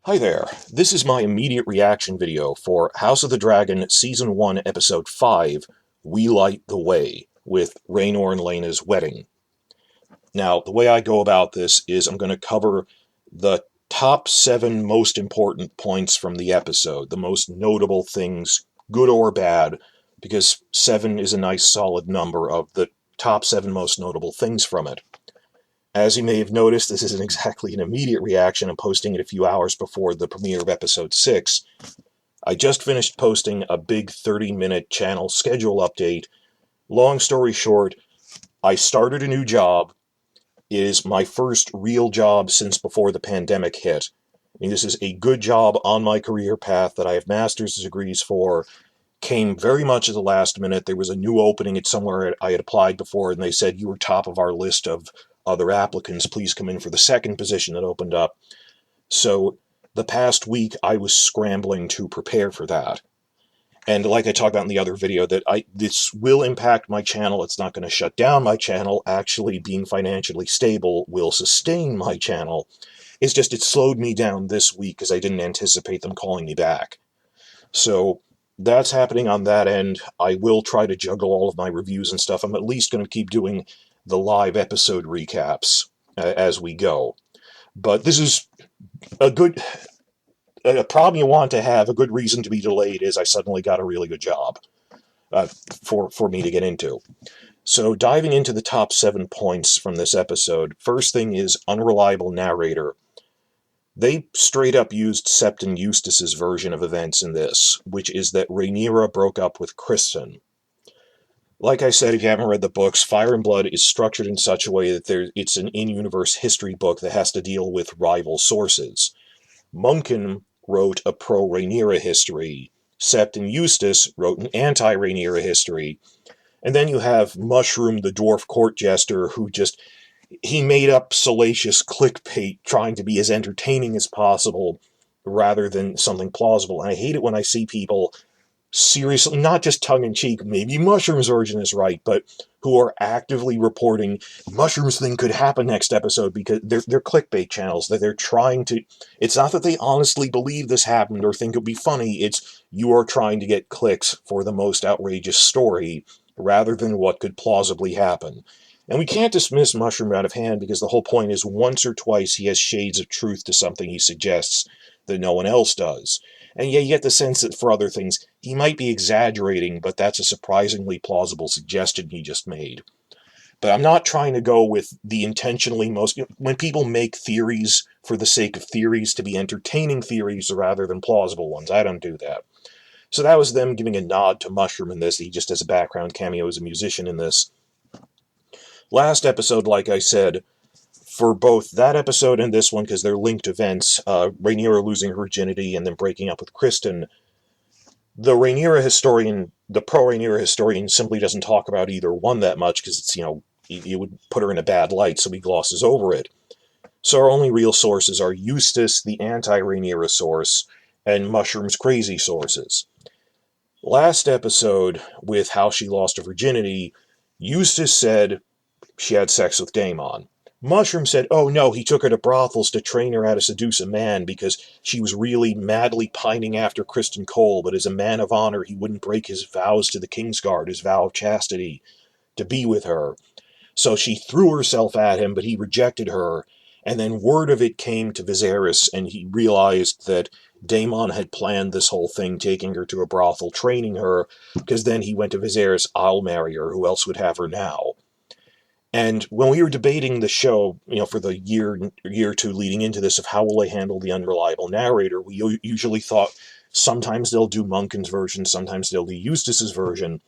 Hi there, this is my immediate reaction video for House of the Dragon Season 1 Episode 5, We Light the Way, with Rhaenor and Laena's wedding. Now, the way I go about this is I'm going to cover the top 7 most important points from the episode, the most notable things, good or bad, because 7 is a nice solid number of the top 7 most notable things from it. As you may have noticed, this isn't exactly an immediate reaction. I'm posting it a few hours before the premiere of Episode 6. I just finished posting a big 30-minute channel schedule update. Long story short, I started a new job. It is my first real job since before the pandemic hit. I mean, this is a good job on my career path that I have master's degrees for. Came very much at the last minute. There was a new opening at somewhere I had applied before, and they said, "You were top of our list of other applicants. Please come in for the second position that opened up." So the past week, I was scrambling to prepare for that. And like I talked about in the other video, this will impact my channel. It's not going to shut down my channel. Actually, being financially stable will sustain my channel. It's just it slowed me down this week because I didn't anticipate them calling me back. So that's happening on that end. I will try to juggle all of my reviews and stuff. I'm at least going to keep doing the live episode recaps as we go. But this is a problem you want to have. A good reason to be delayed is I suddenly got a really good job for me to get into. So diving into the top 7 points from this episode, first thing is unreliable narrator. They straight up used Sept and Eustace's version of events in this, which is that Rhaenyra broke up with Kriston. Like I said, if you haven't read the books, Fire and Blood is structured in such a way that it's an in-universe history book that has to deal with rival sources. Munkin wrote a pro-Rhaenyra history. Sept and Eustace wrote an anti-Rhaenyra history. And then you have Mushroom, the dwarf court jester, who he made up salacious clickbait trying to be as entertaining as possible rather than something plausible. And I hate it when I see people seriously, not just tongue-in-cheek, maybe Mushroom's origin is right, but who are actively reporting Mushroom's thing could happen next episode because they're clickbait channels, that they're trying to... It's not that they honestly believe this happened or think it would be funny, it's you are trying to get clicks for the most outrageous story rather than what could plausibly happen. And we can't dismiss Mushroom out of hand because the whole point is once or twice he has shades of truth to something he suggests that no one else does. And yeah, you get the sense that for other things, he might be exaggerating, but that's a surprisingly plausible suggestion he just made. But I'm not trying to go with the intentionally most... When people make theories for the sake of theories to be entertaining theories rather than plausible ones, I don't do that. So that was them giving a nod to Mushroom in this. He just has a background cameo as a musician in this. Last episode, like I said, for both that episode and this one, because they're linked events, Rhaenyra losing her virginity and then breaking up with Kriston, the Rhaenyra historian, the pro-Rhaenyra historian, simply doesn't talk about either one that much because it's, you would put her in a bad light, so he glosses over it. So our only real sources are Eustace, the anti-Rhaenyra source, and Mushroom's crazy sources. Last episode, with how she lost her virginity, Eustace said she had sex with Daemon. Mushroom said, oh no, he took her to brothels to train her how to seduce a man because she was really madly pining after Kriston Cole, but as a man of honor, he wouldn't break his vows to the Kingsguard, his vow of chastity, to be with her. So she threw herself at him, but he rejected her, and then word of it came to Viserys, and he realized that Daemon had planned this whole thing, taking her to a brothel, training her, because then he went to Viserys, I'll marry her, who else would have her now? And when we were debating the show, for the year or two leading into this of how will they handle the unreliable narrator, we usually thought sometimes they'll do Munkin's version, sometimes they'll do Eustace's version,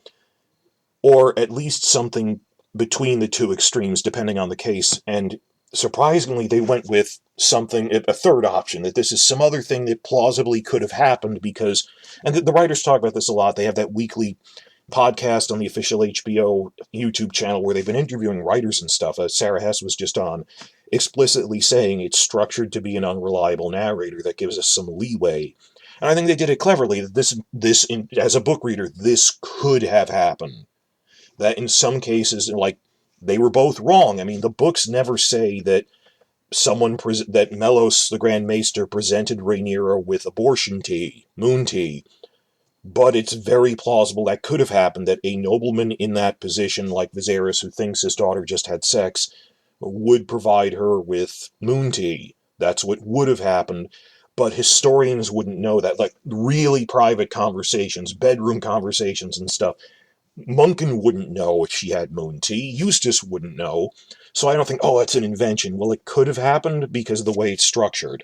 or at least something between the two extremes, depending on the case. And surprisingly, they went with something, a third option, that this is some other thing that plausibly could have happened because, and the writers talk about this a lot, they have that weekly podcast on the official HBO YouTube channel where they've been interviewing writers and stuff. Sarah Hess was just on, explicitly saying it's structured to be an unreliable narrator that gives us some leeway. And I think they did it cleverly. This as a book reader, this could have happened. That in some cases, they were both wrong. I mean, the books never say that that Melos, the Grand Maester, presented Rhaenyra with abortion tea, moon tea, but it's very plausible that could have happened, that a nobleman in that position, like Viserys, who thinks his daughter just had sex, would provide her with moon tea. That's what would have happened, but historians wouldn't know that. Like, really private conversations, bedroom conversations and stuff, Munkin wouldn't know if she had moon tea. Eustace wouldn't know. So I don't think, oh, it's an invention. Well, it could have happened because of the way it's structured.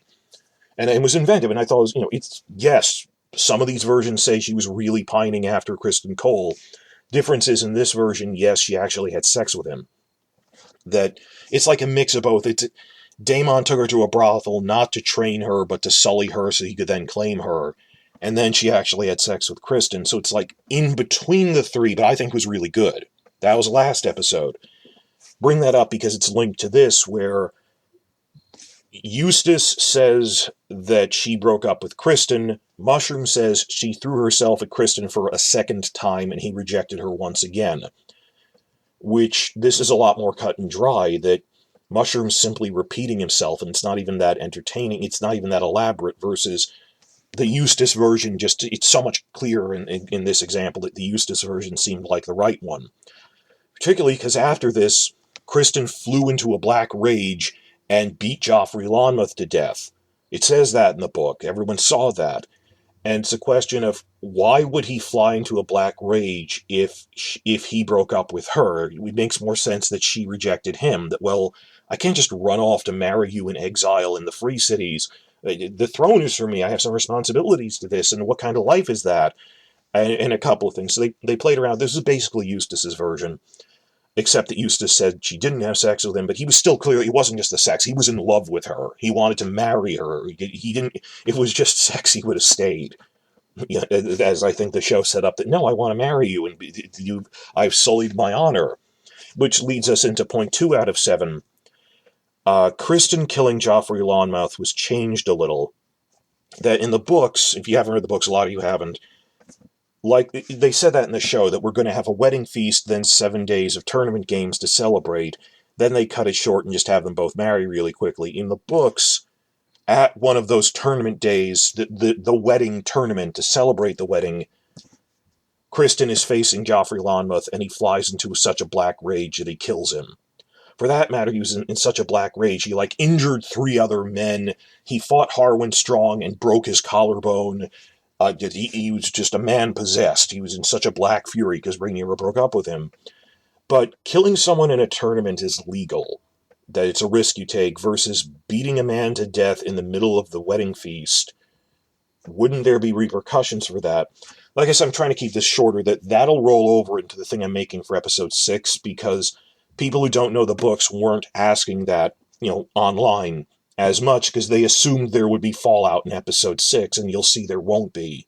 And it was inventive, and I thought it was, it's, yes, some of these versions say she was really pining after Kriston Cole. Difference is, in this version, yes, she actually had sex with him. That it's like a mix of both. Daemon took her to a brothel not to train her, but to sully her so he could then claim her. And then she actually had sex with Kriston. So it's like in between the three, but I think was really good. That was last episode. Bring that up because it's linked to this, where Eustace says that she broke up with Kriston. Mushroom says she threw herself at Kriston for a second time and he rejected her once again. Which, this is a lot more cut and dry, that Mushroom's simply repeating himself, and it's not even that entertaining, it's not even that elaborate, versus the Eustace version. Just, it's so much clearer in this example that the Eustace version seemed like the right one. Particularly because after this, Kriston flew into a black rage and beat Joffrey Lonmouth to death. It says that in the book. Everyone saw that. And it's a question of, why would he fly into a black rage if he broke up with her? It makes more sense that she rejected him. That, well, I can't just run off to marry you in exile in the free cities. The throne is for me. I have some responsibilities to this. And what kind of life is that? And a couple of things. So they played around. This is basically Eustace's version. Except that Eustace said she didn't have sex with him, but he was still clear it wasn't just the sex. He was in love with her. He wanted to marry her. He didn't. If it was just sex, he would have stayed. Yeah, as I think the show set up that, no, I want to marry you, and I've sullied my honor. Which leads us into point 2 out of 7. Kriston killing Joffrey Lonmouth was changed a little. That in the books, if you haven't read the books, a lot of you haven't, like, they said that in the show, that we're going to have a wedding feast, then 7 days of tournament games to celebrate. Then they cut it short and just have them both marry really quickly. In the books, at one of those tournament days, the wedding tournament, to celebrate the wedding, Kriston is facing Joffrey Lonmouth, and he flies into such a black rage that he kills him. For that matter, he was in such a black rage, he, injured 3 other men. He fought Harwin Strong and broke his collarbone. He was just a man possessed. He was in such a black fury because Rhaenyra broke up with him. But killing someone in a tournament is legal. That it's a risk you take, versus beating a man to death in the middle of the wedding feast. Wouldn't there be repercussions for that? Like I said, I'm trying to keep this shorter. That'll roll over into the thing I'm making for episode 6, because people who don't know the books weren't asking that, online as much, because they assumed there would be fallout in episode 6, and you'll see there won't be.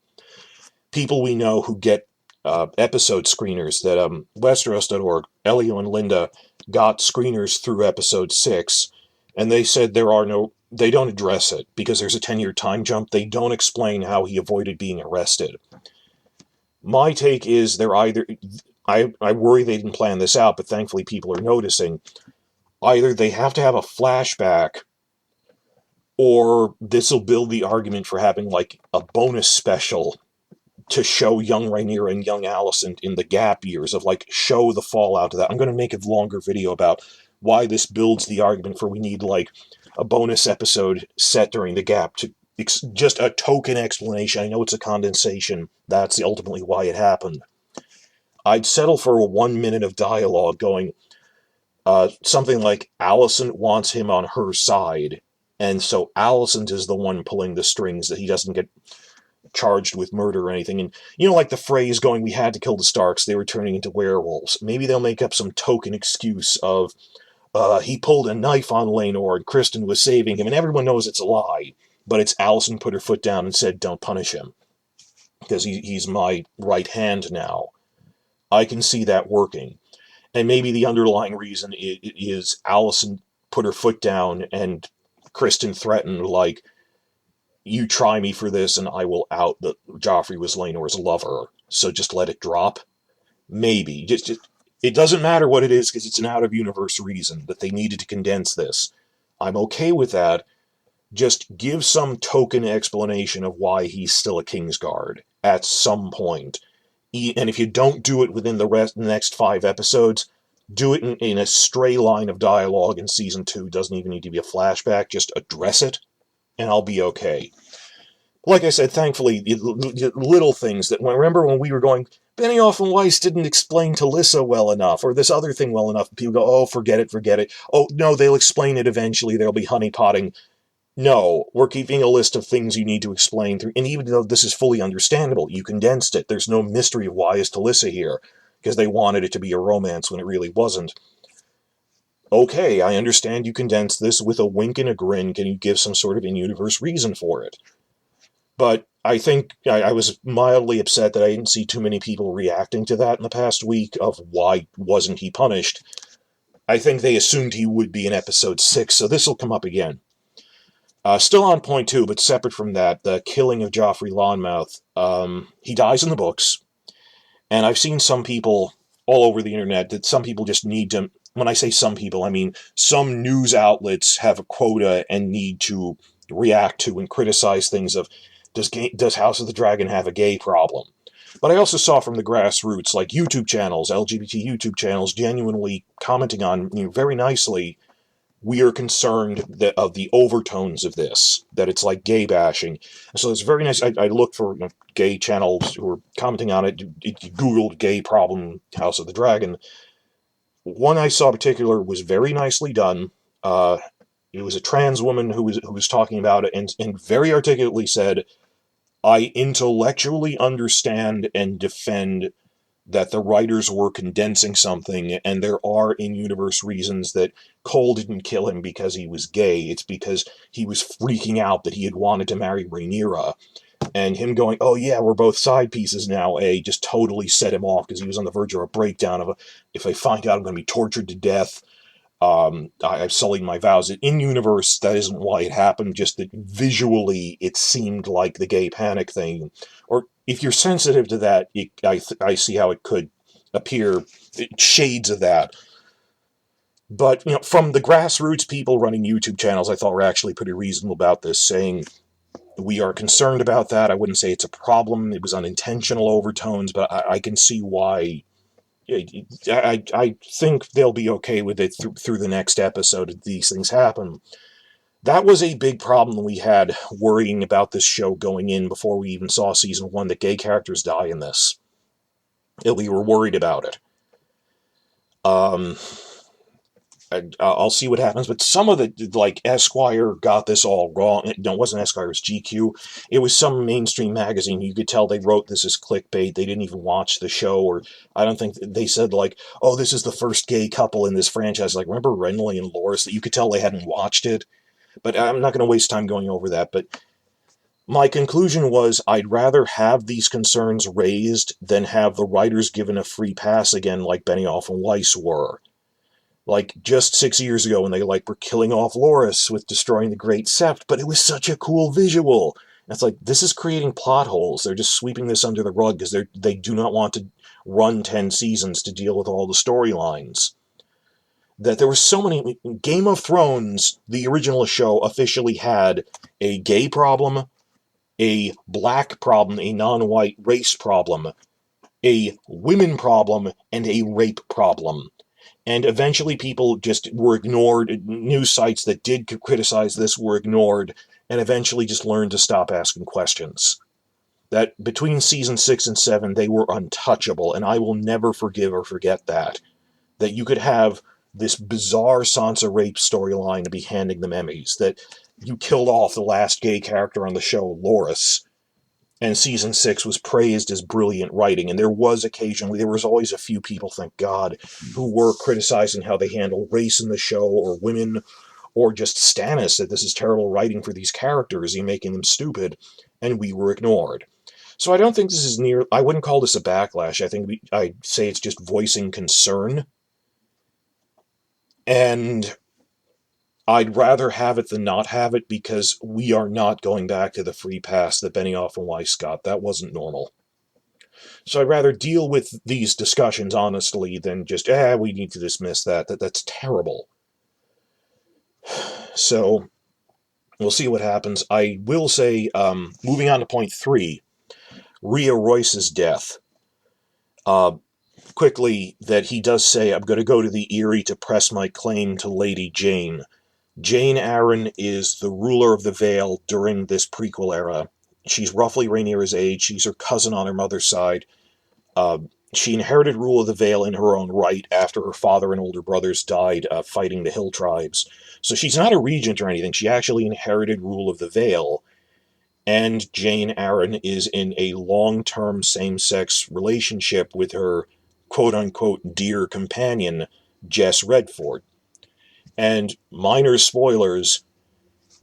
People we know who get episode screeners, that Westeros.org, Elio and Linda got screeners through episode 6, and they said they don't address it, because there's a 10-year time jump. They don't explain how he avoided being arrested. My take is I worry they didn't plan this out, but thankfully people are noticing. Either they have to have a flashback, or this will build the argument for having, a bonus special to show young Rhaenyra and young Alicent in the gap years, of, show the fallout of that. I'm going to make a longer video about why this builds the argument for we need, a bonus episode set during the gap, to just a token explanation. I know it's a condensation. That's ultimately why it happened. I'd settle for a 1 minute of dialogue going, something like Alicent wants him on her side, and so Alicent is the one pulling the strings, that he doesn't get charged with murder or anything. And, the phrase going, we had to kill the Starks, they were turning into werewolves. Maybe they'll make up some token excuse of, he pulled a knife on Laenor and Kriston was saving him, and everyone knows it's a lie, but it's Alicent put her foot down and said, don't punish him, because he's my right hand now. I can see that working. And maybe the underlying reason is Alicent put her foot down and Kriston threatened, you try me for this and I will out that Joffrey was Laenor's lover, so just let it drop. Maybe. Just it doesn't matter what it is, because it's an out-of-universe reason that they needed to condense this. I'm okay with that. Just give some token explanation of why he's still a Kingsguard at some point. And if you don't do it within the next 5 episodes, do it in a stray line of dialogue in season 2. Doesn't even need to be a flashback. Just address it, and I'll be okay. Like I said, thankfully, little things that remember when we were going, Benioff and Weiss didn't explain Talissa well enough, or this other thing well enough. People go, oh, forget it, forget it. Oh, no, they'll explain it eventually. There'll be honeypotting. No, we're keeping a list of things you need to explain through. And even though this is fully understandable, you condensed it. There's no mystery of why is Talissa here, because they wanted it to be a romance when it really wasn't. Okay, I understand you condensed this with a wink and a grin. Can you give some sort of in-universe reason for it? But I think I was mildly upset that I didn't see too many people reacting to that in the past week of why wasn't he punished. I think they assumed he would be in episode 6, so this will come up again. Still on point 2, but separate from that, the killing of Joffrey Lonmouth. He dies in the books, and I've seen some people all over the internet that some people just need to, when I say some people, I mean some news outlets have a quota and need to react to and criticize things of, does House of the Dragon have a gay problem? But I also saw from the grassroots, like YouTube channels, LGBT YouTube channels, genuinely commenting on, very nicely, we are concerned of the overtones of this, that it's like gay bashing. So it's very nice. I looked for gay channels who were commenting on it. Googled gay problem House of the Dragon. One I saw in particular was very nicely done. It was a trans woman who was talking about it and very articulately said, I intellectually understand and defend that the writers were condensing something, and there are in-universe reasons that Cole didn't kill him because he was gay. It's because he was freaking out that he had wanted to marry Rhaenyra, and him going, oh yeah, we're both side pieces now, just totally set him off because he was on the verge of a breakdown of, if I find out I'm going to be tortured to death, I've sullied my vows. In-universe, that isn't why it happened, just that visually it seemed like the gay panic thing. Or if you're sensitive to that, I see how it could appear, shades of that. But, from the grassroots people running YouTube channels, I thought were actually pretty reasonable about this, saying, we are concerned about that. I wouldn't say it's a problem. It was unintentional overtones, but I can see why. I think they'll be okay with it through the next episode if these things happen. That was a big problem we had worrying about this show going in before we even saw season 1, that gay characters die in this. We were worried about it. I'll see what happens, but some of the, like, Esquire got this all wrong. No, it wasn't Esquire, it was GQ. It was some mainstream magazine. You could tell they wrote this as clickbait. They didn't even watch the show, or I don't think they said, like, oh, this is the first gay couple in this franchise. Like, remember Renly and Loras? That you could tell they hadn't watched it. But I'm not going to waste time going over that. But my conclusion was, I'd rather have these concerns raised than have the writers given a free pass again like Benioff and Weiss were. Like, just 6 years ago when they, were killing off Loras with destroying the Great Sept, but it was such a cool visual. And it's like, this is creating plot holes. They're just sweeping this under the rug because they do not want to run 10 seasons to deal with all the storylines. That there were so many... Game of Thrones, the original show, officially had a gay problem, a black problem, a non-white race problem, a women problem, and a rape problem. And eventually people just were ignored. News sites that did criticize this were ignored, and eventually just learned to stop asking questions. That between season 6 and 7, they were untouchable, and I will never forgive or forget that. That you could have this bizarre Sansa rape storyline to be handing them Emmys. That you killed off the last gay character on the show, Loras, and season 6 was praised as brilliant writing, and there was always a few people, thank God, who were criticizing how they handle race in the show, or women, or just Stannis, that this is terrible writing for these characters, you're making them stupid, and we were ignored. So I don't think this is I wouldn't call this a backlash. I think I'd say it's just voicing concern, and I'd rather have it than not have it, because we are not going back to the free pass that Benioff and Weiss got. That wasn't normal. So I'd rather deal with these discussions honestly than just, we need to dismiss that. That's terrible. So we'll see what happens. I will say, moving on to point 3, Rhea Royce's death. Uh, Quickly, that he does say, I'm going to go to the Eyrie to press my claim to Lady Jane. Jane Arryn is the ruler of the Vale during this prequel era. She's roughly Rhaenyra's age. She's her cousin on her mother's side. Uh, she inherited rule of the Vale in her own right after her father and older brothers died fighting the Hill tribes. So she's not a regent or anything. She actually inherited rule of the Vale. And Jane Arryn is in a long-term same-sex relationship with her quote-unquote dear companion, Jess Redford. And minor spoilers,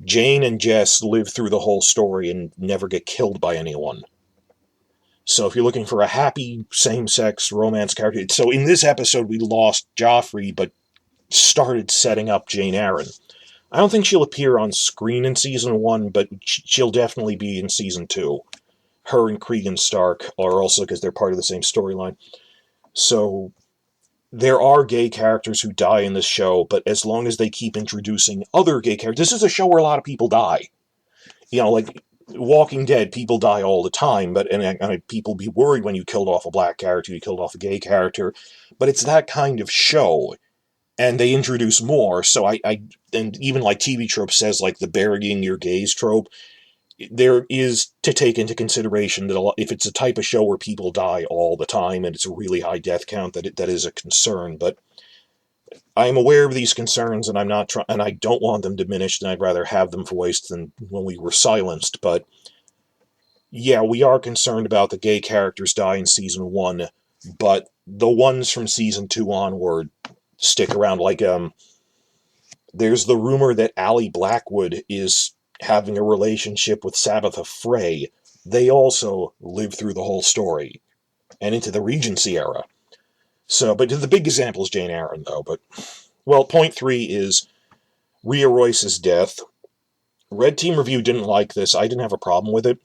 Jane and Jess live through the whole story and never get killed by anyone. So if you're looking for a happy same-sex romance character... So in this episode, we lost Joffrey, but started setting up Jane Arryn. I don't think she'll appear on screen in Season 1, but she'll definitely be in Season 2. Her and Cregan Stark are also, because they're part of the same storyline. So there are gay characters who die in this show, but as long as they keep introducing other gay characters... This is a show where a lot of people die. You know, like Walking Dead, people die all the time, but and people be worried when you killed off a black character, you killed off a gay character, but it's that kind of show, and they introduce more. So and even like TV trope says, like the burying your gays trope, there is to take into consideration that if it's a type of show where people die all the time and it's a really high death count, that is a concern. But I'm aware of these concerns, and I'm not and I don't want them diminished, and I'd rather have them voiced than when we were silenced. But yeah, we are concerned about the gay characters die in Season 1, but the ones from Season 2 onward stick around. Like, there's the rumor that Allie Blackwood is having a relationship with Sabbatha Frey. They also live through the whole story, and into the Regency era. So, but the big example is Jane Arryn, though. But, well, point 3 is Rhea Royce's death. Red Team Review didn't like this. I didn't have a problem with it.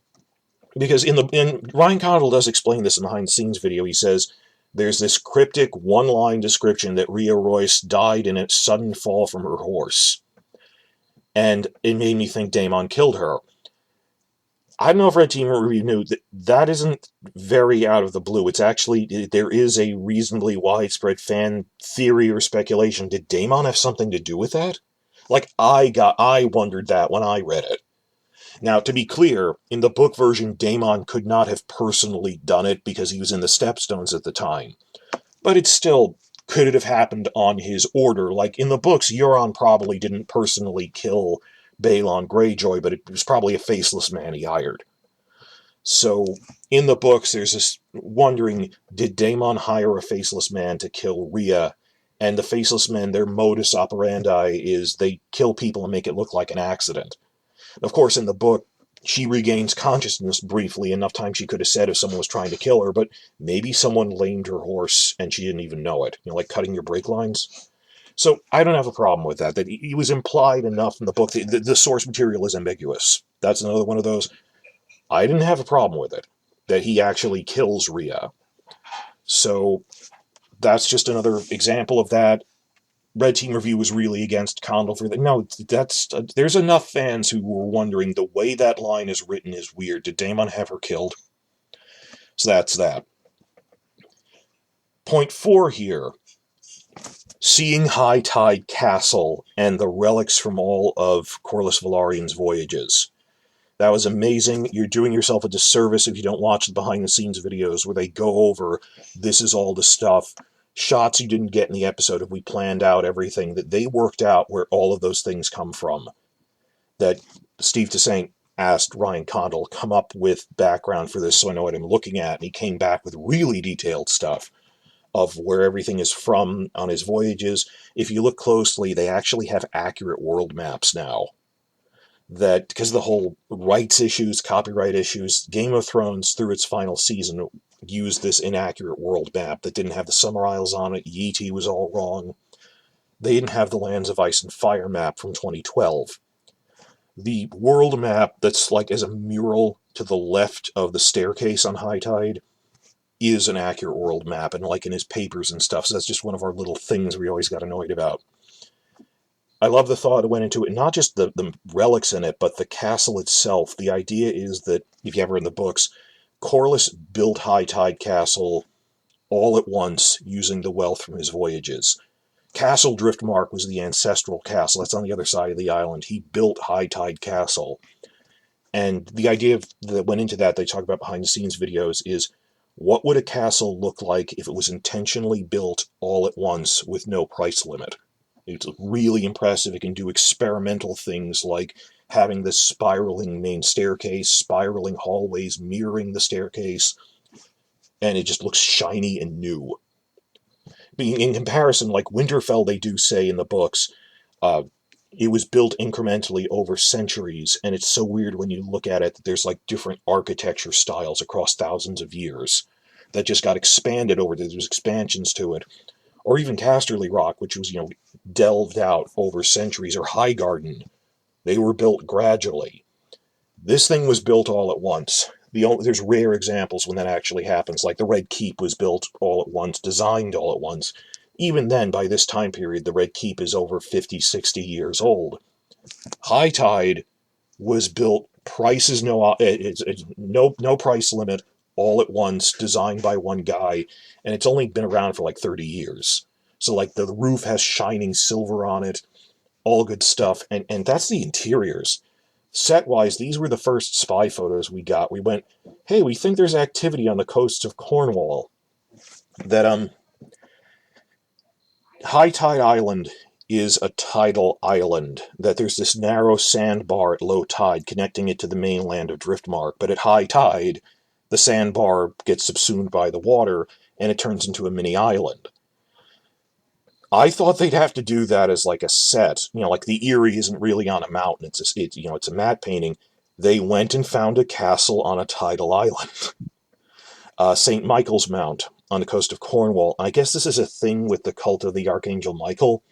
Because in Ryan Condal does explain this in the behind-the-scenes video. He says there's this cryptic one-line description that Rhea Royce died in a sudden fall from her horse. And it made me think Daemon killed her. I don't know if Red Team Review knew that isn't very out of the blue. It's actually, there is a reasonably widespread fan theory or speculation. Did Daemon have something to do with that? Like, I wondered that when I read it. Now, to be clear, in the book version, Daemon could not have personally done it because he was in the Stepstones at the time. But it still, could it have happened on his order? Like, in the books, Euron probably didn't personally kill Balon Greyjoy, but it was probably a faceless man he hired. So, in the books, there's this wondering, did Daemon hire a faceless man to kill Rhea? And the faceless men, their modus operandi is they kill people and make it look like an accident. Of course, in the book, she regains consciousness briefly, enough time she could have said if someone was trying to kill her, but maybe someone lamed her horse and she didn't even know it. You know, like cutting your brake lines. So I don't have a problem with that. That he was implied enough in the book. The source material is ambiguous. That's another one of those. I didn't have a problem with it, that he actually kills Rhea. So that's just another example of that. Red Team Review was really against Condal for that. No, there's enough fans who were wondering, the way that line is written is weird. Did Daemon have her killed? So that's that. Point 4 here. Seeing High Tide Castle and the relics from all of Corlys Velarion's voyages. That was amazing. You're doing yourself a disservice if you don't watch the behind-the-scenes videos where they go over, this is all the stuff, shots you didn't get in the episode if we planned out everything, that they worked out where all of those things come from. That Steve Toussaint asked Ryan Condal, come up with background for this so I know what I'm looking at, and he came back with really detailed stuff of where everything is from on his voyages. If you look closely, they actually have accurate world maps now. That, because of the whole rights issues, copyright issues, Game of Thrones, through its final season, used this inaccurate world map that didn't have the Summer Isles on it. Yeti was all wrong. They didn't have the Lands of Ice and Fire map from 2012. The world map that's like as a mural to the left of the staircase on High Tide is an accurate world map, and like in his papers and stuff. So that's just one of our little things we always got annoyed about. I love the thought that went into it, not just the relics in it, but the castle itself. The idea is that, if you ever read the books, Corlys built High Tide Castle all at once using the wealth from his voyages. Castle Driftmark was the ancestral castle. That's on the other side of the island. He built High Tide Castle. And the idea that went into that, they talk about behind-the-scenes videos, is what would a castle look like if it was intentionally built all at once with no price limit? It's really impressive. It can do experimental things like having this spiraling main staircase, spiraling hallways mirroring the staircase, and it just looks shiny and new. In comparison, like Winterfell, they do say in the books, it was built incrementally over centuries, and it's so weird when you look at it that there's like different architecture styles across thousands of years that just got expanded over. There's expansions to it. Or even Casterly Rock, which was, delved out over centuries, or Highgarden. They were built gradually. This thing was built all at once. There's rare examples when that actually happens, like the Red Keep was built all at once, designed all at once. Even then, by this time period, the Red Keep is over 50, 60 years old. High Tide was built, prices it's no price limit, all at once, designed by one guy, and it's only been around for like 30 years. So like the roof has shining silver on it, all good stuff, and that's the interiors. Set-wise, these were the first spy photos we got. We went, hey, we think there's activity on the coasts of Cornwall. That, High Tide Island is a tidal island, that there's this narrow sandbar at low tide connecting it to the mainland of Driftmark, but at high tide, the sandbar gets subsumed by the water, and it turns into a mini island. I thought they'd have to do that as like a set. Like the Eyrie isn't really on a mountain. It's a matte painting. They went and found a castle on a tidal island. St. Michael's Mount on the coast of Cornwall. I guess this is a thing with the cult of the Archangel Michael,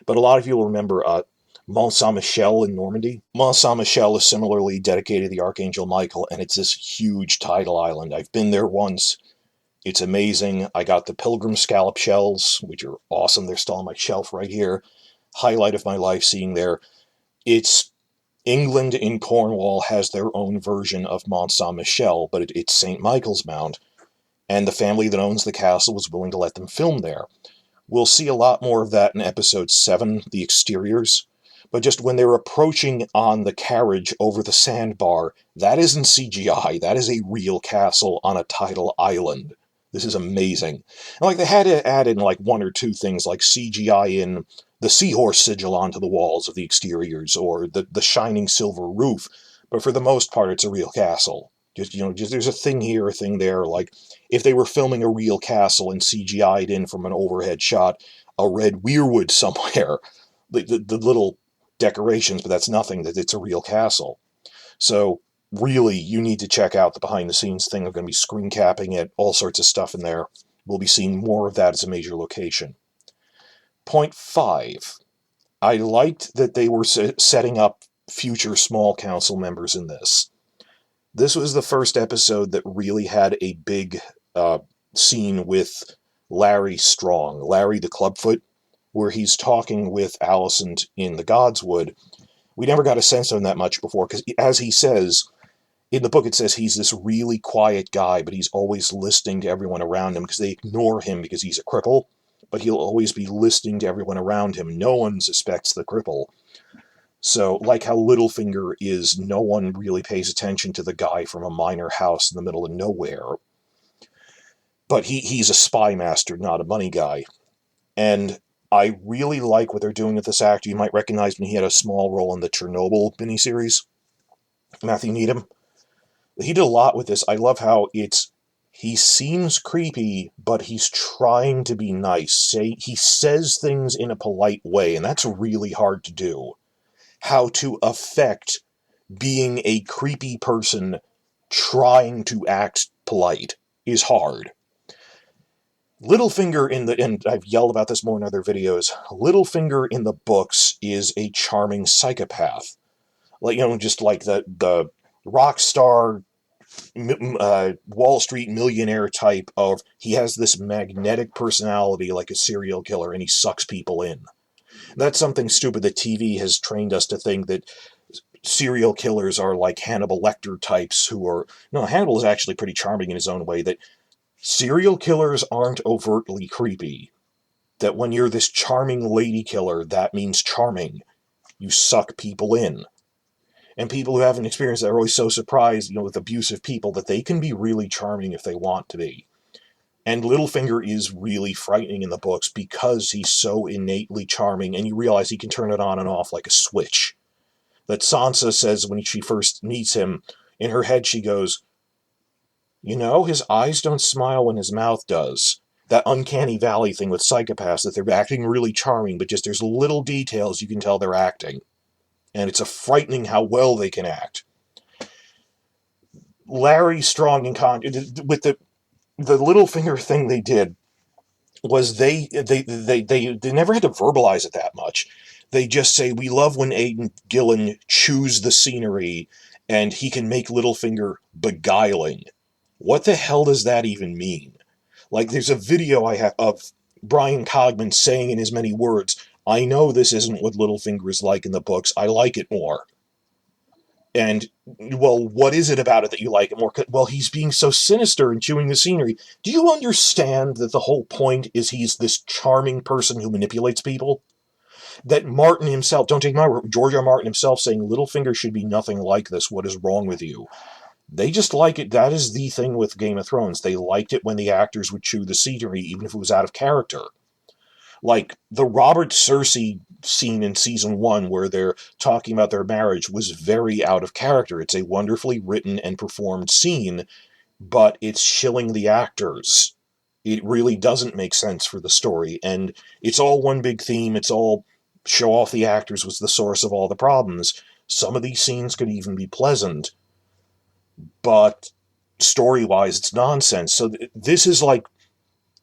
but a lot of you will remember Mont Saint-Michel in Normandy. Mont Saint-Michel is similarly dedicated to the Archangel Michael, and it's this huge tidal island. I've been there once. It's amazing. I got the Pilgrim scallop shells, which are awesome. They're still on my shelf right here. Highlight of my life seeing there. It's England in Cornwall has their own version of Mont Saint-Michel, but it's St. Michael's Mount, and the family that owns the castle was willing to let them film there. We'll see a lot more of that in episode 7, the exteriors. But just when they're approaching on the carriage over the sandbar, that isn't CGI. That is a real castle on a tidal island. This is amazing. And like they had to add in like one or two things like CGI in the seahorse sigil onto the walls of the exteriors or the shining silver roof. But for the most part, it's a real castle. Just there's a thing here, a thing there. Like if they were filming a real castle and CGI'd in from an overhead shot a red weirwood somewhere, the little decorations, but that's nothing. That it's a real castle. So really, you need to check out the behind-the-scenes thing. They're going to be screen capping it, all sorts of stuff in there. We'll be seeing more of that as a major location. Point 5. I liked that they were setting up future small council members in this. This was the first episode that really had a big scene with Larry Strong, Larry the Clubfoot, where he's talking with Alicent in the Godswood. We never got a sense of him that much before, because as he says, in the book it says he's this really quiet guy, but he's always listening to everyone around him because they ignore him because he's a cripple, but he'll always be listening to everyone around him. No one suspects the cripple. So, like how Littlefinger is, no one really pays attention to the guy from a minor house in the middle of nowhere. But he's a spy master, not a money guy. And I really like what they're doing with this actor. You might recognize him. He had a small role in the Chernobyl miniseries. Matthew Needham. He did a lot with this. I love how he seems creepy, but he's trying to be nice. He says things in a polite way, and that's really hard to do. How to affect being a creepy person trying to act polite is hard. Littlefinger and I've yelled about this more in other videos, Littlefinger in the books is a charming psychopath. Like, just like the rock star, Wall Street millionaire type of, he has this magnetic personality like a serial killer and he sucks people in. That's something stupid that TV has trained us to think, that serial killers are like Hannibal Lecter types who are... No, Hannibal is actually pretty charming in his own way, that serial killers aren't overtly creepy. That when you're this charming lady killer, that means charming. You suck people in. And people who haven't experienced that are always so surprised, with abusive people, that they can be really charming if they want to be. And Littlefinger is really frightening in the books because he's so innately charming, and you realize he can turn it on and off like a switch. That Sansa says when she first meets him, in her head she goes, his eyes don't smile when his mouth does. That uncanny valley thing with psychopaths, that they're acting really charming, but just there's little details you can tell they're acting. And it's a frightening how well they can act. Larry Strong and with the Littlefinger thing they did was they never had to verbalize it that much. They just say, we love when Aidan Gillen chews the scenery and he can make Littlefinger beguiling. What the hell does that even mean? Like, there's a video I have of Brian Cogman saying in as many words, I know this isn't what Littlefinger is like in the books, I like it more. And, well, what is it about it that you like it more? Well, he's being so sinister and chewing the scenery. Do you understand that the whole point is he's this charming person who manipulates people? That Martin himself, don't take my word, George R. Martin himself saying Littlefinger should be nothing like this, what is wrong with you? They just like it. That is the thing with Game of Thrones. They liked it when the actors would chew the scenery, even if it was out of character. Like, the Robert Cersei scene in season 1 where they're talking about their marriage was very out of character. It's a wonderfully written and performed scene, but it's shilling the actors. It really doesn't make sense for the story, and it's all one big theme. It's all show off the actors was the source of all the problems. Some of these scenes could even be pleasant, but story-wise, it's nonsense. So this is like,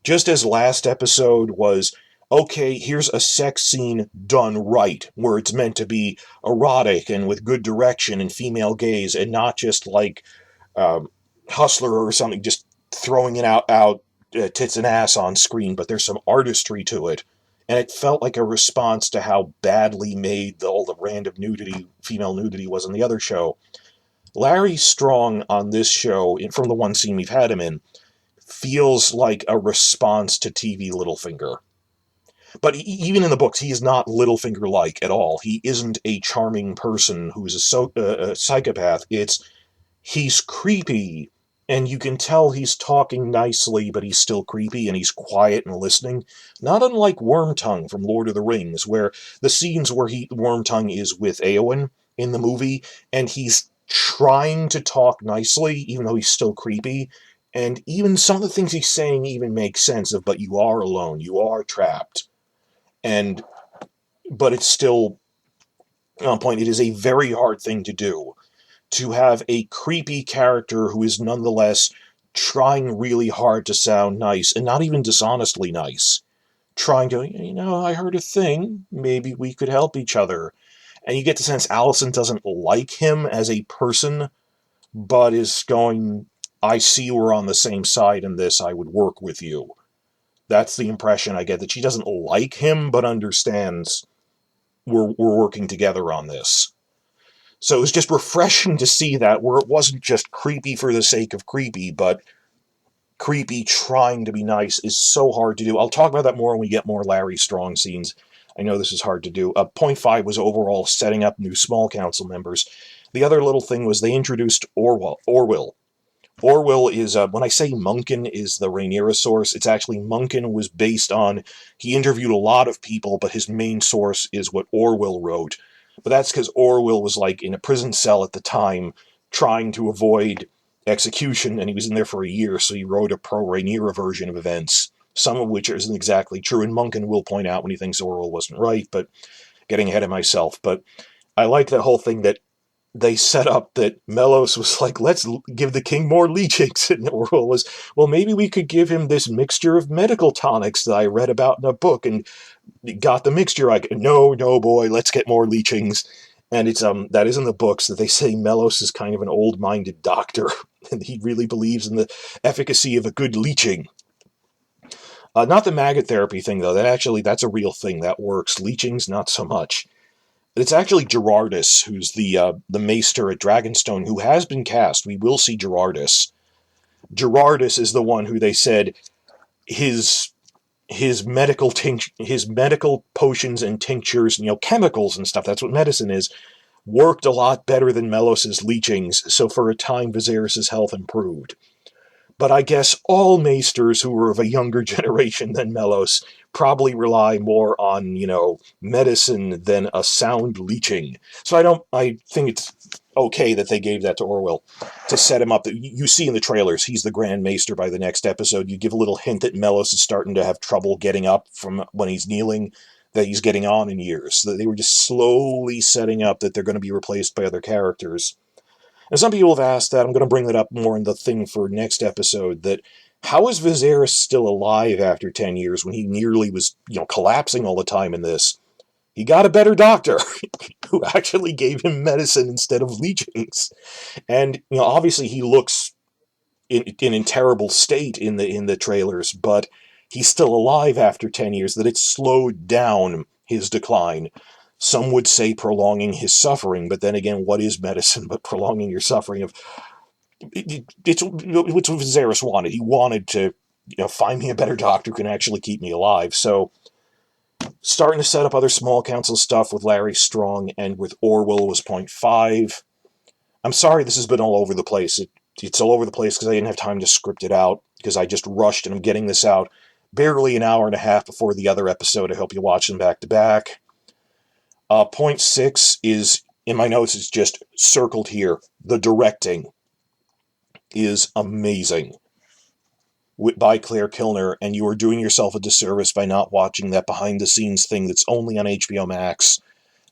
just as last episode was, okay, here's a sex scene done right, where it's meant to be erotic and with good direction and female gaze, and not just like Hustler or something, just throwing it out tits and ass on screen, but there's some artistry to it. And it felt like a response to how badly made all the random nudity, female nudity, was in the other show. Larry Strong on this show, from the one scene we've had him in, feels like a response to TV Littlefinger. But even in the books, he is not Littlefinger-like at all. He isn't a charming person who is a psychopath. He's creepy, and you can tell he's talking nicely, but he's still creepy, and he's quiet and listening. Not unlike Wormtongue from Lord of the Rings, where the scenes where Wormtongue is with Éowyn in the movie, and he's trying to talk nicely, even though he's still creepy. And even some of the things he's saying even make sense of, but you are alone, you are trapped. But it's still on point. It is a very hard thing to do, to have a creepy character who is nonetheless trying really hard to sound nice, and not even dishonestly nice. Trying to, I heard a thing, maybe we could help each other. And you get the sense Alicent doesn't like him as a person, but is going, I see we're on the same side in this, I would work with you. That's the impression I get, that she doesn't like him, but understands we're working together on this. So it was just refreshing to see that, where it wasn't just creepy for the sake of creepy, but creepy trying to be nice is so hard to do. I'll talk about that more when we get more Larry Strong scenes. I know this is hard to do. Point 5 was overall setting up new small council members. The other little thing was they introduced Orwell. Orwell is, when I say Munkin is the Rhaenyra source, it's actually Munkin was based on, he interviewed a lot of people, but his main source is what Orwell wrote. But that's because Orwell was like in a prison cell at the time, trying to avoid execution, and he was in there for a year, so he wrote a pro-Rhaenyra version of events, some of which isn't exactly true, and Munkin will point out when he thinks Orwell wasn't right, but getting ahead of myself. But I like that whole thing that they set up that Mellos was like, let's give the king more leechings. And Orwell was, well, maybe we could give him this mixture of medical tonics that I read about in a book, and got the mixture. Like, no, boy, let's get more leechings. And it's that is in the books, that they say Mellos is kind of an old-minded doctor, and he really believes in the efficacy of a good leeching. Not the maggot therapy thing, though. That's a real thing. That works. Leeching's not so much. It's actually Gerardus, who's the maester at Dragonstone, who has been cast. We will see Gerardus. Gerardus is the one who they said his his medical potions and tinctures, chemicals and stuff. That's what medicine is. Worked a lot better than Melos's leechings. So for a time, Viserys' health improved. But I guess all maesters who were of a younger generation than Melos probably rely more on, medicine than a sound leeching. So I think it's okay that they gave that to Orwell to set him up. You see in the trailers, he's the Grand Maester by the next episode. You give a little hint that Melos is starting to have trouble getting up from when he's kneeling, that he's getting on in years. They were just slowly setting up that they're going to be replaced by other characters. And some people have asked that, I'm going to bring that up more in the thing for next episode, that how is Viserys still alive after 10 years when he nearly was, collapsing all the time in this? He got a better doctor who actually gave him medicine instead of leechings. And, obviously he looks in terrible state in the trailers, but he's still alive after 10 years, that it slowed down his decline. Some would say prolonging his suffering, but then again, what is medicine but prolonging your suffering? It's what Viserys wanted. He wanted to find me a better doctor who can actually keep me alive. So starting to set up other small council stuff with Larry Strong and with Orwell was point 5. I'm sorry this has been all over the place. It's all over the place because I didn't have time to script it out, because I just rushed and I'm getting this out barely an hour and a half before the other episode. I hope you watch them back to back. Point 6 is, in my notes, it's just circled here. The directing is amazing by Claire Kilner, and you are doing yourself a disservice by not watching that behind-the-scenes thing that's only on HBO Max.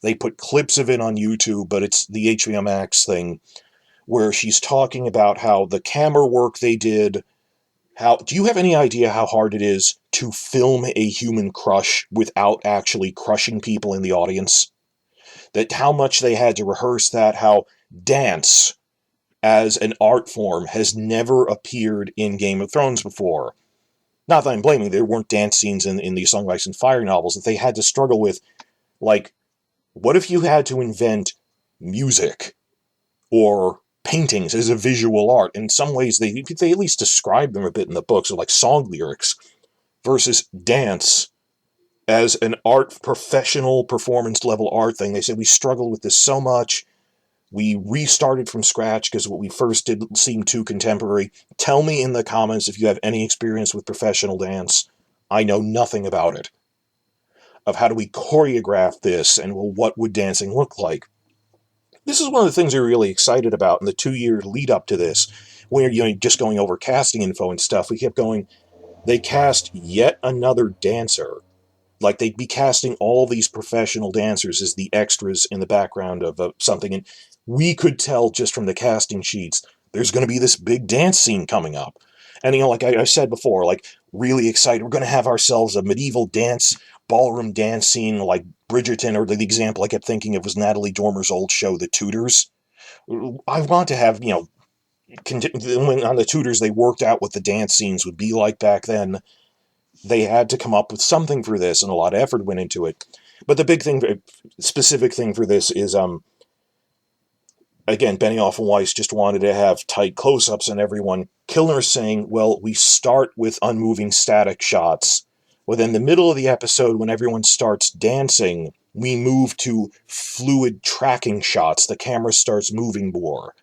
They put clips of it on YouTube, but it's the HBO Max thing, where she's talking about how the camera work they did. Do you have any idea how hard it is to film a human crush without actually crushing people in the audience? That how much they had to rehearse that, how dance as an art form has never appeared in Game of Thrones before. Not that I'm blaming, there weren't dance scenes in the Song of Ice and Fire novels that they had to struggle with. Like, what if you had to invent music or paintings as a visual art? In some ways, they at least describe them a bit in the books, or like song lyrics, versus dance as an art, professional performance level art thing. They said we struggled with this so much. We restarted from scratch because what we first did seemed too contemporary. Tell me in the comments if you have any experience with professional dance. I know nothing about it. Of how do we choreograph this, and well, what would dancing look like? This is one of the things we're really excited about in the 2-year lead up to this, when you're just going over casting info and stuff. We kept going, they cast yet another dancer. Like, they'd be casting all these professional dancers as the extras in the background of something, and we could tell just from the casting sheets, there's going to be this big dance scene coming up. And, like I said before, like, really excited. We're going to have ourselves a medieval dance, ballroom dance scene like Bridgerton, or the example I kept thinking of was Natalie Dormer's old show, The Tudors. I want to have, when on The Tudors they worked out what the dance scenes would be like back then. They had to come up with something for this, and a lot of effort went into it. But the big thing, specific thing for this is, again, Benioff and Weiss just wanted to have tight close-ups on everyone. Kilner's saying, well, we start with unmoving static shots. Well, then the middle of the episode, when everyone starts dancing, we move to fluid tracking shots. The camera starts moving more.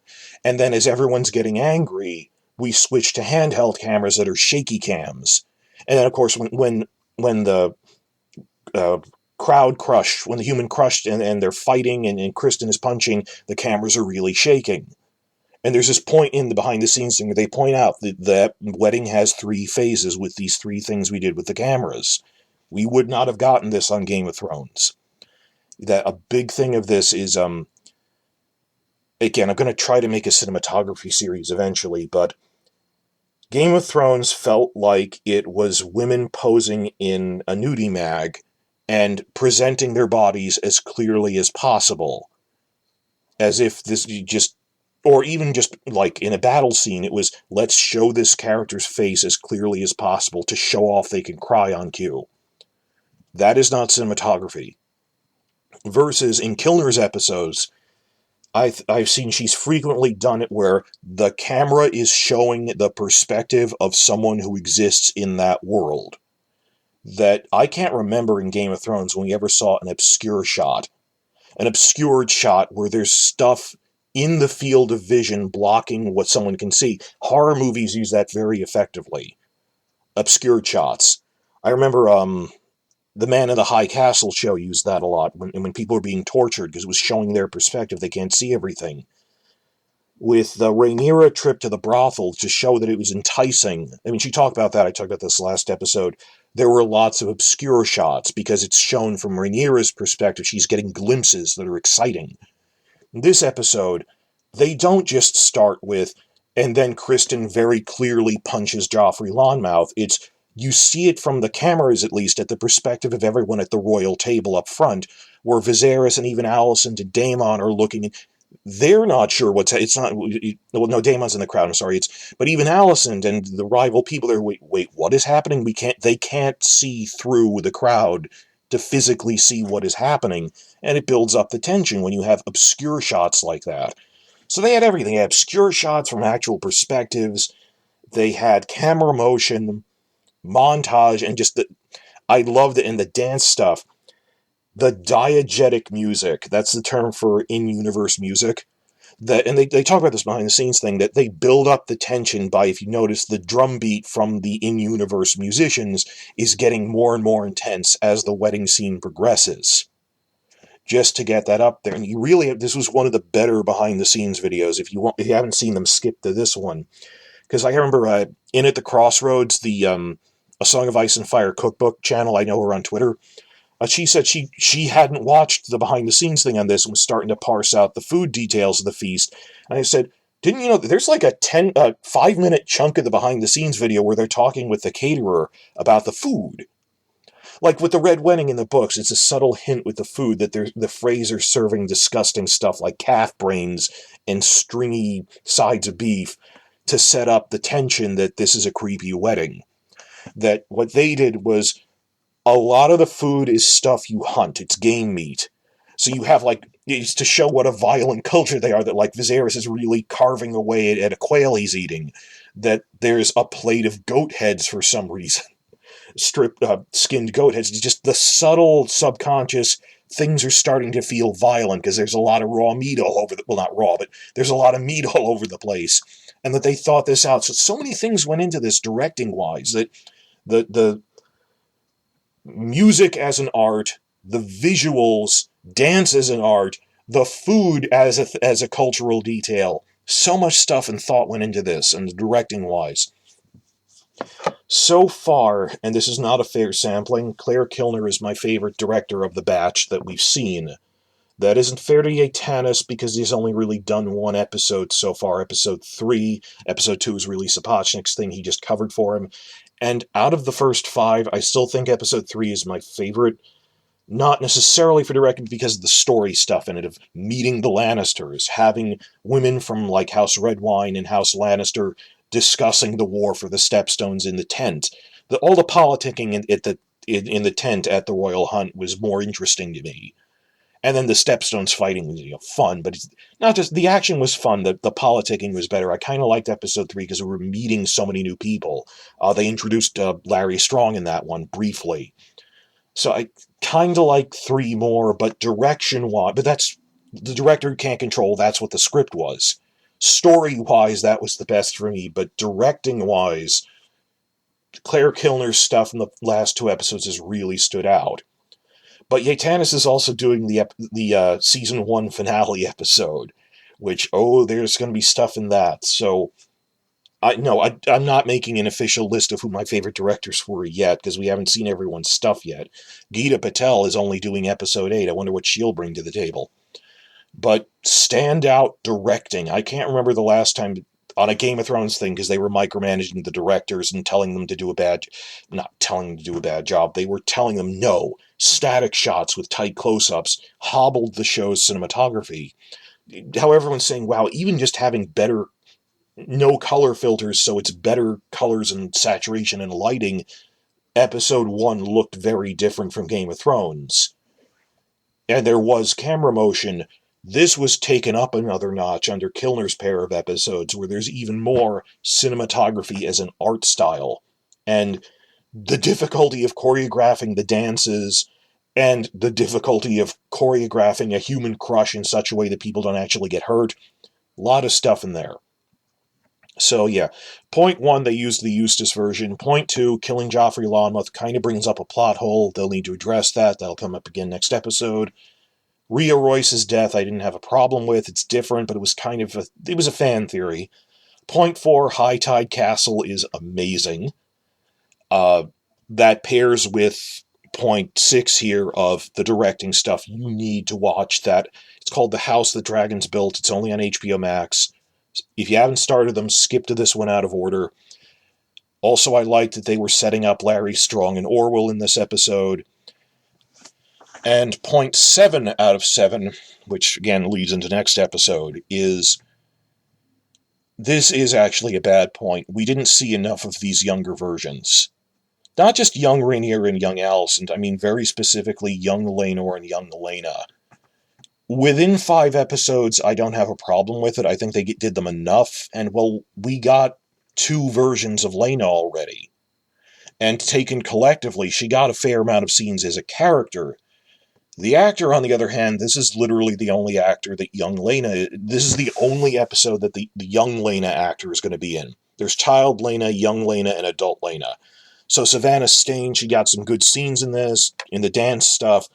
And then as everyone's getting angry, we switch to handheld cameras that are shaky cams. And then, of course, when the crowd crushed, when the human crushed and they're fighting and Kriston is punching, the cameras are really shaking. And there's this point in the behind-the-scenes thing where they point out that the wedding has 3 phases with these 3 things we did with the cameras. We would not have gotten this on Game of Thrones. That a big thing of this is, again, I'm going to try to make a cinematography series eventually, but Game of Thrones felt like it was women posing in a nudie mag and presenting their bodies as clearly as possible. As if this just Or even just, like, in a battle scene, it was, let's show this character's face as clearly as possible to show off they can cry on cue. That is not cinematography. Versus in Kilner's episodes, I've seen she's frequently done it where the camera is showing the perspective of someone who exists in that world. That I can't remember in Game of Thrones when we ever saw an obscured shot where there's stuff in the field of vision blocking what someone can see. Horror movies use that very effectively. Obscured shots. I remember the Man in the High Castle show used that a lot when people were being tortured because it was showing their perspective. They can't see everything. With the Rhaenyra trip to the brothel to show that it was enticing. I mean, she talked about that. I talked about this last episode. There were lots of obscure shots because it's shown from Rhaenyra's perspective. She's getting glimpses that are exciting. In this episode, they don't just start with, and then Kriston very clearly punches Joffrey Lonmouth. It's, you see it from the cameras, at least, at the perspective of everyone at the royal table up front, where Viserys and even Alicent and Daemon are looking. They're not sure it's not, well, no, Daemon's in the crowd, I'm sorry, but even Alicent and the rival people are, wait, what is happening? They can't see through the crowd to physically see what is happening, and it builds up the tension when you have obscure shots like that. So they had everything. They had obscure shots from actual perspectives, they had camera motion, montage, and just I loved it in the dance stuff. The diegetic music, that's the term for in-universe music, and they talk about this behind-the-scenes thing, that they build up the tension by, if you notice, the drum beat from the in-universe musicians is getting more and more intense as the wedding scene progresses. Just to get that up there. And you really, this was one of the better behind-the-scenes videos. If you haven't seen them, skip to this one. Because I remember in at the Crossroads, the A Song of Ice and Fire cookbook channel, I know her on Twitter, she said she hadn't watched the behind-the-scenes thing on this and was starting to parse out the food details of the feast. And I said, didn't you know that there's like a 5-minute chunk of the behind-the-scenes video where they're talking with the caterer about the food? Like with the Red Wedding in the books, it's a subtle hint with the food that the Freys are serving disgusting stuff like calf brains and stringy sides of beef to set up the tension that this is a creepy wedding. That what they did was, a lot of the food is stuff you hunt. It's game meat. So you have, like, it's to show what a violent culture they are, that, like, Viserys is really carving away at a quail he's eating. That there's a plate of goat heads for some reason. Skinned goat heads. It's just the subtle, subconscious things are starting to feel violent because there's a lot of raw meat all over well, not raw, but there's a lot of meat all over the place. And that they thought this out. So many things went into this directing-wise, that the music as an art, the visuals, dance as an art, the food as a cultural detail. So much stuff and thought went into this, and directing-wise. So far, and this is not a fair sampling, Claire Kilner is my favorite director of the batch that we've seen. That isn't fair to Yaitanis because he's only really done one episode so far, episode 3. Episode 2 is really Sapochnik's thing he just covered for him. And out of the first 5, I still think episode 3 is my favorite. Not necessarily for directing, because of the story stuff in it, of meeting the Lannisters, having women from, like, House Redwine and House Lannister discussing the war for the Stepstones in the tent. All the politicking in the tent at the Royal Hunt was more interesting to me. And then the Stepstones fighting was fun, but it's not just, the action was fun, the politicking was better. I kind of liked episode 3 because we were meeting so many new people. They introduced Larry Strong in that one, briefly. So I kind of like 3 more, but direction-wise, but that's, the director can't control, that's what the script was. Story-wise, that was the best for me, but directing-wise, Claire Kilner's stuff in the last 2 episodes has really stood out. But Yaitanis is also doing the season 1 finale episode, which, there's going to be stuff in that. So, I'm not making an official list of who my favorite directors were yet, because we haven't seen everyone's stuff yet. Geeta Patel is only doing episode 8. I wonder what she'll bring to the table. But standout directing. I can't remember the last time on a Game of Thrones thing, because they were micromanaging the directors and telling them to do not telling them to do a bad job, they were telling them no. Static shots with tight close-ups hobbled the show's cinematography. how everyone's saying, wow, even just having better, no color filters, so it's better colors and saturation and lighting, episode 1 looked very different from Game of Thrones. And there was camera motion. This was taken up another notch under Kilner's pair of episodes, where there's even more cinematography as an art style. And the difficulty of choreographing the dances, and the difficulty of choreographing a human crush in such a way that people don't actually get hurt. A lot of stuff in there. So yeah, point 1, they used the Eustace version. Point 2, killing Joffrey Lonmouth kind of brings up a plot hole. They'll need to address that. That'll come up again next episode. Rhea Royce's death I didn't have a problem with. It's different, but it was kind of it was a fan theory. Point 4, High Tide Castle is amazing. That pairs with point 6 here of the directing stuff. You need to watch that. It's called The House the Dragons Built. It's only on HBO Max. If you haven't started them, skip to this one out of order. Also, I liked that they were setting up Larry Strong and Orwell in this episode. And point 7 out of 7, which again leads into next episode, is this is actually a bad point. We didn't see enough of these younger versions. Not just young Rhaenyra and young Alicent, I mean very specifically young Laenor and young Laena. Within 5 episodes, I don't have a problem with it. I think they did them enough, and well, we got 2 versions of Laena already. And taken collectively, she got a fair amount of scenes as a character. The actor, on the other hand, this is literally the only actor that young Laena... This is the only episode that the young Laena actor is going to be in. There's child Laena, young Laena, and adult Laena. So Savannah Stain, she got some good scenes in this, in the dance stuff.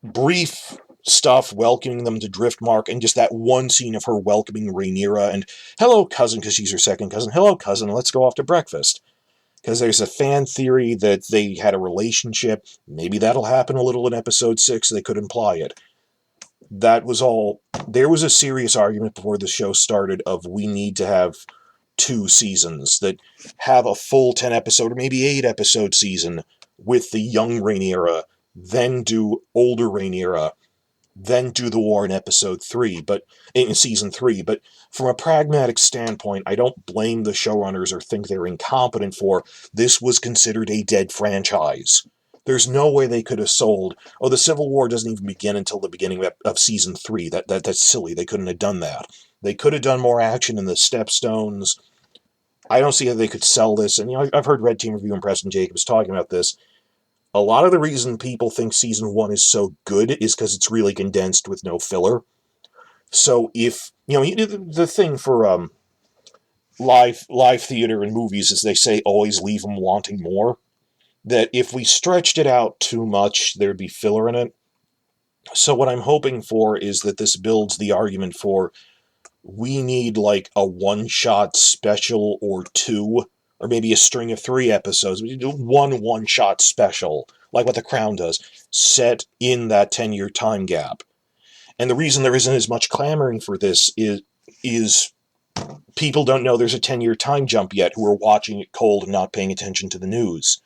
Brief stuff welcoming them to Driftmark, and just that one scene of her welcoming Rhaenyra, and hello, cousin, because she's her second cousin. Hello, cousin, let's go off to breakfast. Because there's a fan theory that they had a relationship. Maybe that'll happen a little in episode 6. They could imply it. That was all. There was a serious argument before the show started of we need to have 2 seasons that have a full 10 episode or maybe 8 episode season with the young Rhaenyra, then do older Rhaenyra, then do the war in episode 3, but in season 3. But from a pragmatic standpoint, I don't blame the showrunners or think they're incompetent for this was considered a dead franchise. There's no way they could have sold, oh, the Civil War doesn't even begin until the beginning of season 3. That's silly. They couldn't have done that. They could have done more action in the Stepstones. I don't see how they could sell this. And I've heard Red Team Review and Preston Jacobs talking about this. A lot of the reason people think season 1 is so good is because it's really condensed with no filler. So if, the thing for live theater and movies is they say always leave them wanting more. That if we stretched it out too much, there'd be filler in it. So what I'm hoping for is that this builds the argument for we need like a one-shot special or 2, or maybe a string of 3 episodes. We do one-shot special, like what The Crown does, set in that 10-year time gap. And the reason there isn't as much clamoring for this is people don't know there's a 10-year time jump yet who are watching it cold and not paying attention to the news.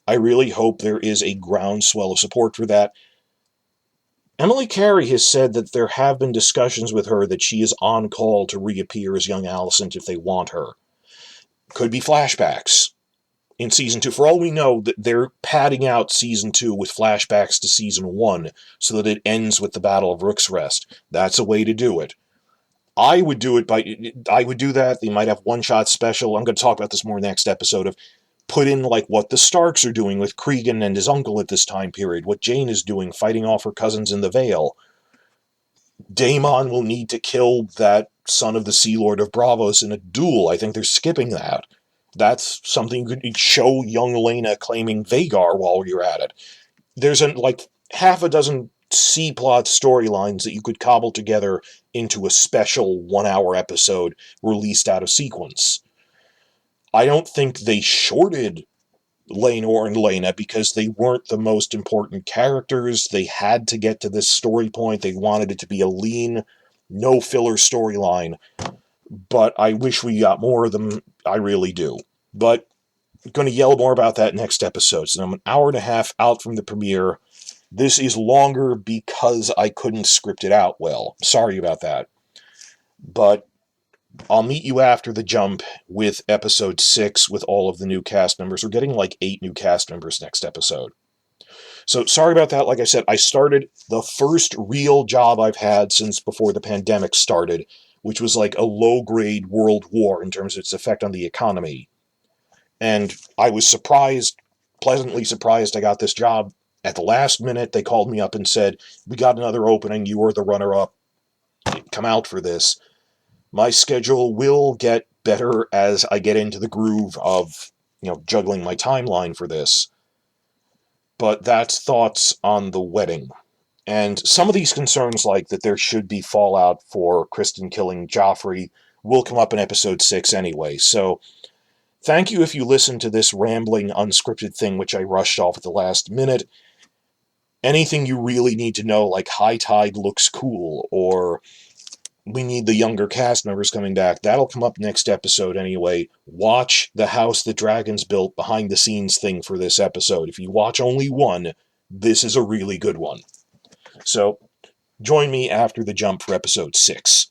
I really hope there is a groundswell of support for that. Emily Carey has said that there have been discussions with her that she is on call to reappear as young Alicent if they want her. Could be flashbacks in season 2. For all we know, that they're padding out season 2 with flashbacks to season 1 so that it ends with the Battle of Rook's Rest. That's a way to do it. I would do that. They might have one-shot special. I'm going to talk about this more next episode of put in like what the Starks are doing with Cregan and his uncle at this time period, what Jane is doing, fighting off her cousins in the Vale. Daemon will need to kill that son of the Sea Lord of Braavos in a duel. I think they're skipping that. That's something you could show young Laena claiming Vagar while you're at it. There's like half a dozen C-plot storylines that you could cobble together into a special 1-hour episode released out of sequence. I don't think they shorted Laenor and Laena because they weren't the most important characters. They had to get to this story point. They wanted it to be a lean, no filler storyline. But I wish we got more of them. I really do. But I'm going to yell more about that next episode. So I'm an hour and a half out from the premiere. This is longer because I couldn't script it out well. Sorry about that. But I'll meet you after the jump with episode 6 with all of the new cast members. We're getting like 8 new cast members next episode. So sorry about that. Like I said, I started the first real job I've had since before the pandemic started, which was like a low-grade world war in terms of its effect on the economy. And I was surprised, pleasantly surprised I got this job. At the last minute, they called me up and said, "We got another opening. You are the runner-up. Come out for this." My schedule will get better as I get into the groove of, juggling my timeline for this. But that's thoughts on the wedding. And some of these concerns, like that there should be fallout for Kriston killing Joffrey, will come up in episode 6 anyway. So thank you if you listened to this rambling, unscripted thing which I rushed off at the last minute. Anything you really need to know, like High Tide looks cool, or we need the younger cast members coming back, that'll come up next episode anyway. Watch the House the Dragons Built behind the scenes thing for this episode. If you watch only one, this is a really good one. So join me after the jump for episode 6.